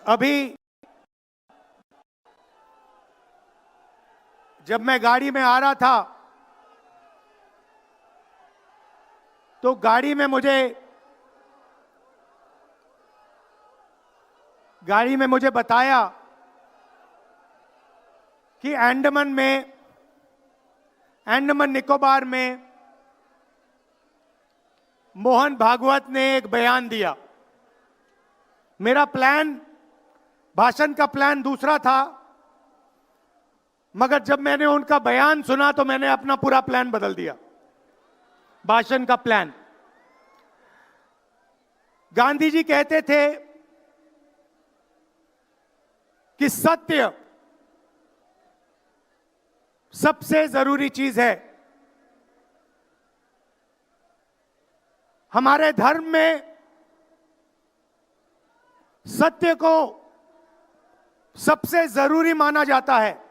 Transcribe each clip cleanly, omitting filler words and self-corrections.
अभी जब मैं गाड़ी में आ रहा था तो गाड़ी में मुझे बताया कि अंडमान निकोबार में मोहन भागवत ने एक बयान दिया। मेरा भाषण का प्लान दूसरा था, मगर जब मैंने उनका बयान सुना तो मैंने अपना पूरा प्लान बदल दिया, भाषण का प्लान। गांधी जी कहते थे कि सत्य सबसे जरूरी चीज है। हमारे धर्म में सत्य को सबसे जरूरी माना जाता है।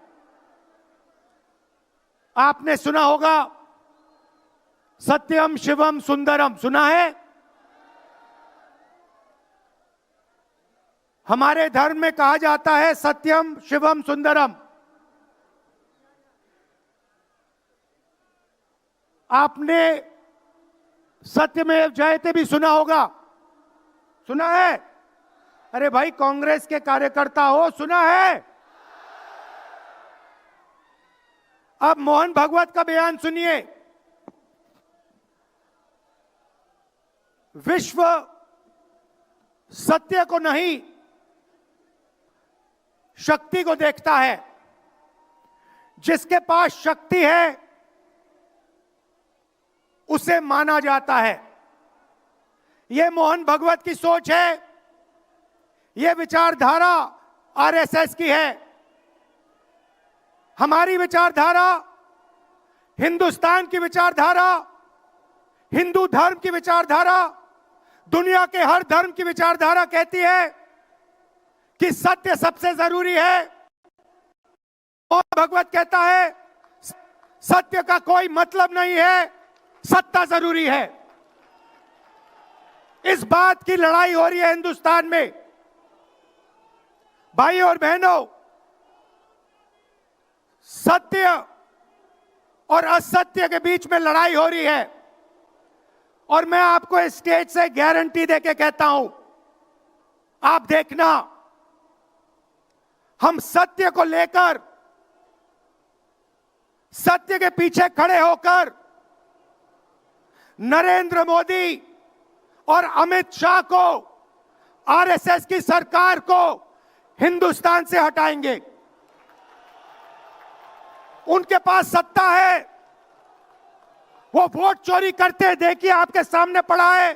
आपने सुना होगा सत्यम शिवम सुंदरम, सुना है? हमारे धर्म में कहा जाता है सत्यम शिवम सुंदरम। आपने सत्यमेव जयते भी सुना होगा, सुना है? अरे भाई, कांग्रेस के कार्यकर्ता हो, सुना है? अब मोहन भागवत का बयान सुनिए। विश्व सत्य को नहीं, शक्ति को देखता है। जिसके पास शक्ति है उसे माना जाता है। यह मोहन भागवत की सोच है, यह विचारधारा आरएसएस की है। हमारी विचारधारा, हिंदुस्तान की विचारधारा, हिंदू धर्म की विचारधारा, दुनिया के हर धर्म की विचारधारा कहती है कि सत्य सबसे जरूरी है। और भगवत कहता है सत्य का कोई मतलब नहीं है, सत्ता जरूरी है। इस बात की लड़ाई हो रही है हिंदुस्तान में। भाई और बहनों, सत्य और असत्य के बीच में लड़ाई हो रही है। और मैं आपको इस स्टेज से गारंटी देके कहता हूं, आप देखना, हम सत्य को लेकर, सत्य के पीछे खड़े होकर नरेंद्र मोदी और अमित शाह को, आरएसएस की सरकार को हिंदुस्तान से हटाएंगे। उनके पास सत्ता है, वो वोट चोरी करते हैं। देखिए, आपके सामने पड़ा है,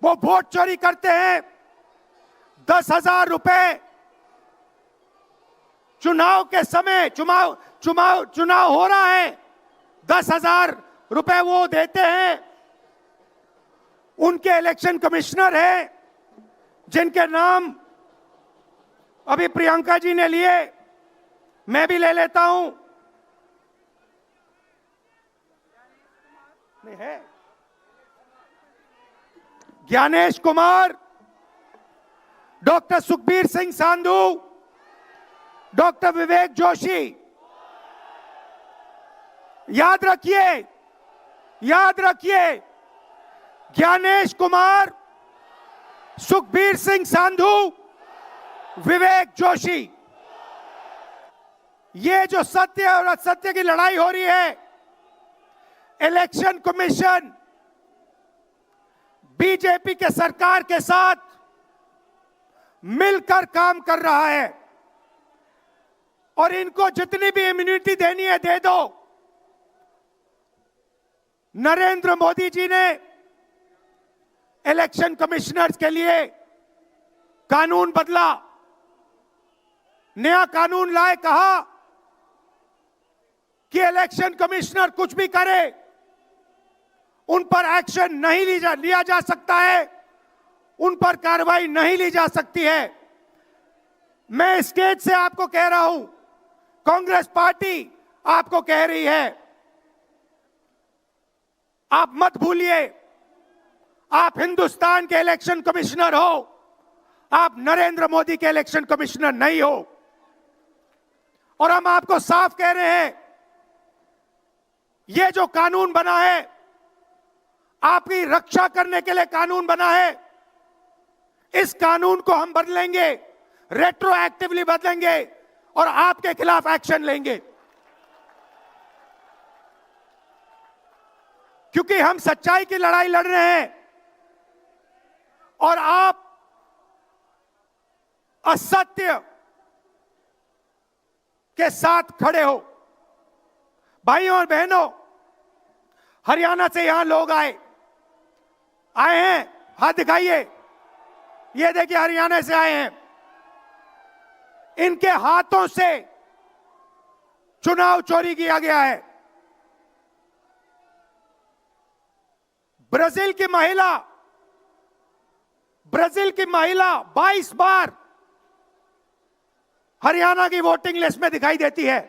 वो वोट चोरी करते हैं। 10,000 रुपए चुनाव के समय, चुनाव हो रहा है, 10,000 रुपए वो देते हैं। उनके इलेक्शन कमिश्नर हैं, जिनके नाम अभी प्रियंका जी ने लिए, मैं भी ले लेता हूं। नहीं है? Gyanesh Kumar, doctor Sukhbir Singh Sandhu, doctor Vivek Joshi. याद रखिए, ज्ञानेश कुमार, सुखबीर सिंह सांधू, विवेक जोशी। ये जो सत्य और असत्य की लड़ाई हो रही है, इलेक्शन कमीशन बीजेपी के सरकार के साथ मिलकर काम कर रहा है। और इनको जितनी भी इम्यूनिटी देनी है दे दो। नरेंद्र मोदी जी ने इलेक्शन कमिश्नर्स के लिए कानून बदला, नया कानून लाए, कहा कि इलेक्शन कमिश्नर कुछ भी करे, उन पर एक्शन नहीं लिया जा सकता है, उन पर कार्रवाई नहीं ली जा सकती है। मैं स्टेज से आपको कह रहा हूं, कांग्रेस पार्टी आपको कह रही है, आप मत भूलिए, आप हिंदुस्तान के इलेक्शन कमिश्नर हो। आप नरेंद्र मोदी के इलेक्शन कमिश्नर नहीं हो। और हम आपको साफ कह रहे हैं, यह जो कानून बना है, आपकी रक्षा करने के लिए कानून बना है। इस कानून को हम बदलेंगे, रेट्रोएक्टिवली बदलेंगे और आपके खिलाफ एक्शन लेंगे, क्योंकि हम सच्चाई की लड़ाई लड़ रहे हैं और आप असत्य के साथ खड़े हो। भाइयों और बहनों, हरियाणा से यहां लोग आए हैं, हाथ दिखाइए। ये देखिए, हरियाणा से आए हैं। इनके हाथों से चुनाव चोरी किया गया है। ब्राजील की महिला 22 बार हरियाणा की वोटिंग लिस्ट में दिखाई देती है।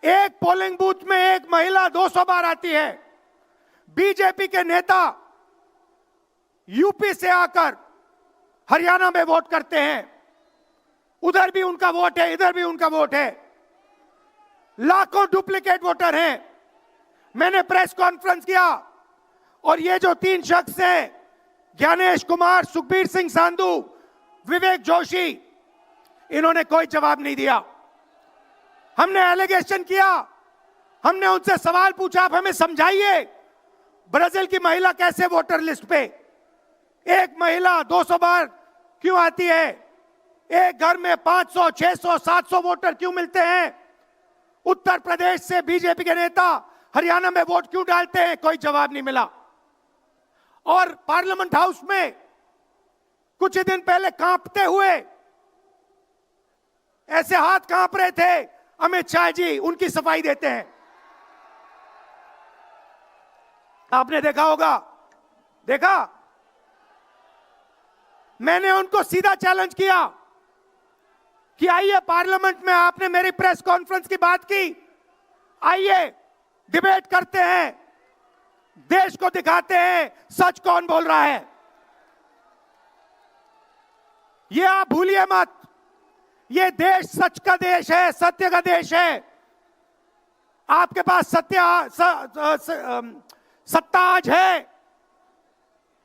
एक पोलिंग बूथ में एक महिला 200 बार आती है। बीजेपी के नेता यूपी से आकर हरियाणा में वोट करते हैं। उधर भी उनका वोट है, इधर भी उनका वोट है। लाखों डुप्लीकेट वोटर हैं। मैंने प्रेस कॉन्फ्रेंस किया और ये जो 3 शख्स हैं, ज्ञानेश कुमार, सुखबीर सिंह सांधू, विवेक जोशी, इन्होंने कोई जवाब नहीं दिया। हमने एलिगेशन किया, हमने उनसे सवाल पूछा, आप हमें समझाइए ब्राजील की महिला कैसे वोटर लिस्ट पे, एक महिला 200 बार क्यों आती है? एक घर में 500, 600, 700 वोटर क्यों मिलते हैं? उत्तर प्रदेश से बीजेपी के नेता हरियाणा में वोट क्यों डालते हैं? कोई जवाब नहीं मिला। और पार्लियामेंट हाउस में कुछ ही दिन पहले कांपते हुए, ऐसे हाथ कांप रहे थे, अमित शाह जी उनकी सफाई देते हैं। आपने देखा होगा, देखा? मैंने उनको सीधा चैलेंज किया कि आइए पार्लियामेंट में, आपने मेरी प्रेस कॉन्फ्रेंस की बात की, आइए डिबेट करते हैं, देश को दिखाते हैं सच कौन बोल रहा है। ये आप भूलिए मत, ये देश सच का देश है, सत्य का देश है। आपके पास सत्ता आज है,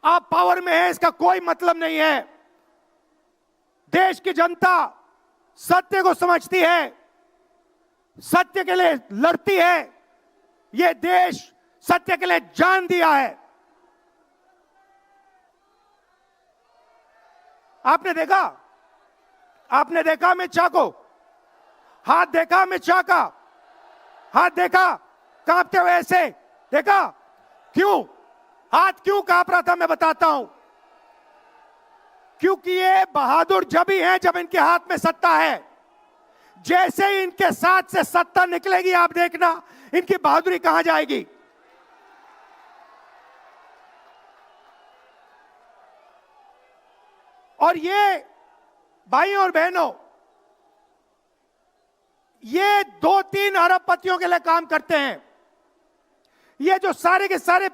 आप पावर में हैं, इसका कोई मतलब नहीं है। देश की जनता सत्य को समझती है, सत्य के लिए लड़ती है। यह देश सत्य के लिए जान दिया है। आपने देखा अमित शाह को, हाथ देखा अमित शाह का, हाथ देखा कांपते हुए ऐसे देखा? क्यों हाथ क्यों कांप रहा था? मैं बताता हूं। क्योंकि ये बहादुर जब ही हैं जब इनके हाथ में सत्ता है। जैसे ही इनके साथ से सत्ता निकलेगी, आप देखना इनकी बहादुरी कहां जाएगी। और ये भाइयों और बहनों, ये 2-3 अरबपतियों के लिए काम करते हैं। ये जो सारे के सारे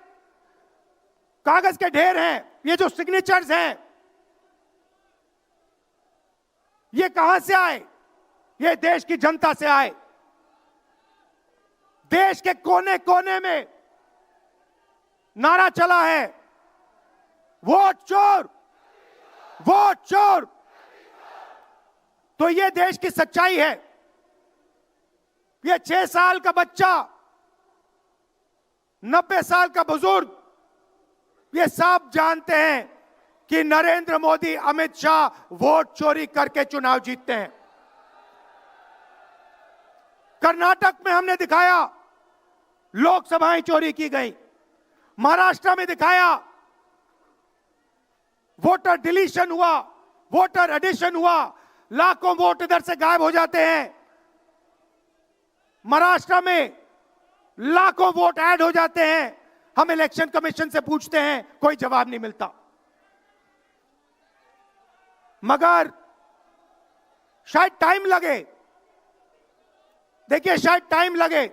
कागज के ढेर हैं, ये जो सिग्नेचर्स हैं, ये कहां से आए? ये देश की जनता से आए। देश के कोने कोने में नारा चला है, वोट चोर, वोट चोर। तो ये देश की सच्चाई है। ये 6 साल का बच्चा, 90 साल का बुजुर्ग, ये सब जानते हैं कि नरेंद्र मोदी, अमित शाह वोट चोरी करके चुनाव जीतते हैं। कर्नाटक में हमने दिखाया लोकसभाएं चोरी की गई। महाराष्ट्र में दिखाया वोटर डिलीशन हुआ, वोटर एडिशन हुआ, लाखों वोट इधर से गायब हो जाते हैं। महाराष्ट्र में लाखों वोट ऐड हो जाते हैं। हम इलेक्शन कमीशन से पूछते हैं, कोई जवाब नहीं मिलता। मगर शायद टाइम लगे, देखिए शायद टाइम लगे,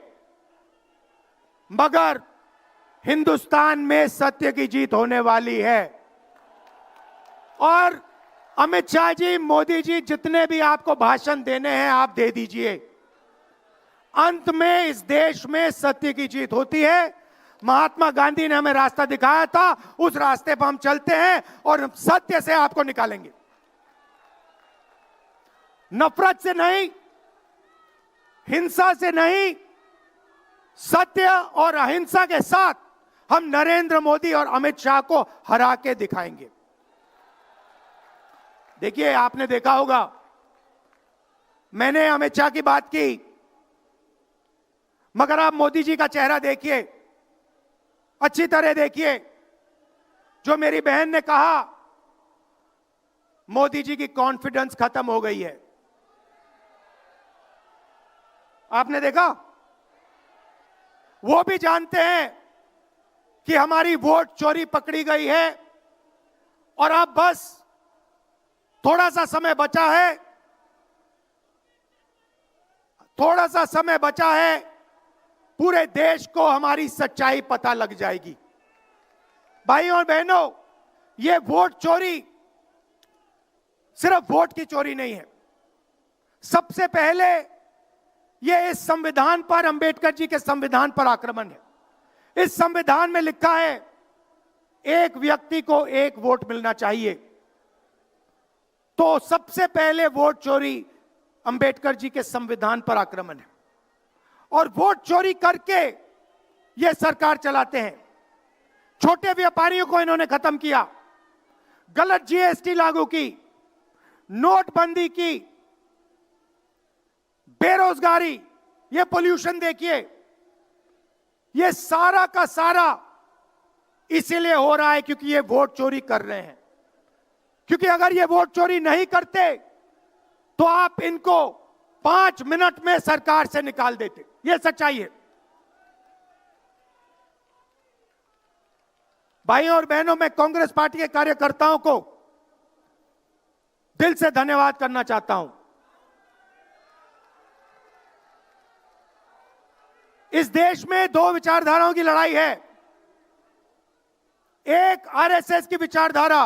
मगर हिंदुस्तान में सत्य की जीत होने वाली है। और अमित शाह जी, मोदी जी, जितने भी आपको भाषण देने हैं आप दे दीजिए। अंत में इस देश में सत्य की जीत होती है। महात्मा गांधी ने हमें रास्ता दिखाया था, उस रास्ते पर हम चलते हैं और सत्य से आपको निकालेंगे। नफरत से नहीं, हिंसा से नहीं, सत्य और अहिंसा के साथ हम नरेंद्र मोदी और अमित शाह को हरा के दिखाएंगे। देखिए, आपने देखा होगा, मैंने अमित शाह की बात की, मगर आप मोदी जी का चेहरा देखिए, अच्छी तरह देखिए। जो मेरी बहन ने कहा, मोदी जी की कॉन्फिडेंस खत्म हो गई है। आपने देखा? वो भी जानते हैं कि हमारी वोट चोरी पकड़ी गई है और अब बस थोड़ा सा समय बचा है, थोड़ा सा समय बचा है, पूरे देश को हमारी सच्चाई पता लग जाएगी। भाइयों और बहनों, ये वोट चोरी सिर्फ वोट की चोरी नहीं है। सबसे पहले ये इस संविधान पर, अंबेडकर जी के संविधान पर आक्रमण है। इस संविधान में लिखा है एक व्यक्ति को एक वोट मिलना चाहिए। तो सबसे पहले वोट चोरी अंबेडकर जी के संविधान पर आक्रमण है और वोट चोरी करके ये सरकार चलाते हैं। छोटे व्यापारियों को इन्होंने खत्म किया, गलत जीएसटी लागू की, नोटबंदी की, बेरोजगारी, ये पोल्यूशन देखिए, ये सारा का सारा इसीलिए हो रहा है क्योंकि ये वोट चोरी कर रहे हैं। क्योंकि अगर ये वोट चोरी नहीं करते तो आप इनको 5 मिनट में सरकार से निकाल देते। ये सच्चाई है। भाइयों और बहनों, मैं कांग्रेस पार्टी के कार्यकर्ताओं को दिल से धन्यवाद करना चाहता हूं। इस देश में 2 विचारधाराओं की लड़ाई है। एक आरएसएस की विचारधारा,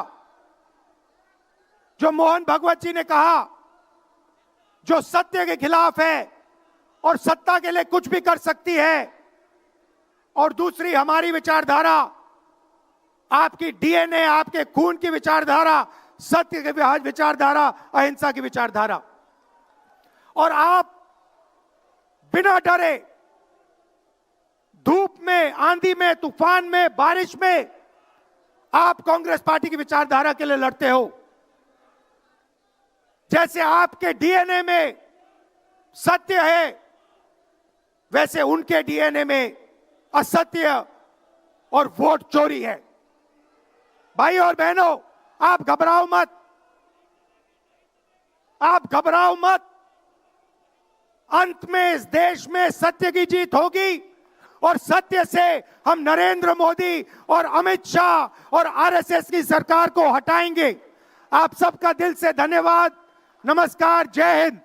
जो मोहन भगवत जी ने कहा, जो सत्य के खिलाफ है और सत्ता के लिए कुछ भी कर सकती है, और दूसरी हमारी विचारधारा, आपकी डीएनए, आपके खून की विचारधारा, सत्य की विचारधारा, अहिंसा की विचारधारा। और आप बिना डरे, धूप में, आंधी में, तूफान में, बारिश में, आप कांग्रेस पार्टी की विचारधारा के लिए लड़ते हो। जैसे आपके डीएनए में सत्य है, वैसे उनके डीएनए में असत्य और वोट चोरी है। भाई और बहनों, आप घबराओ मत, आप घबराओ मत। अंत में इस देश में सत्य की जीत होगी और सत्य से हम नरेंद्र मोदी और अमित शाह और आरएसएस की सरकार को हटाएंगे। आप सबका दिल से धन्यवाद। नमस्कार, जय हिंद।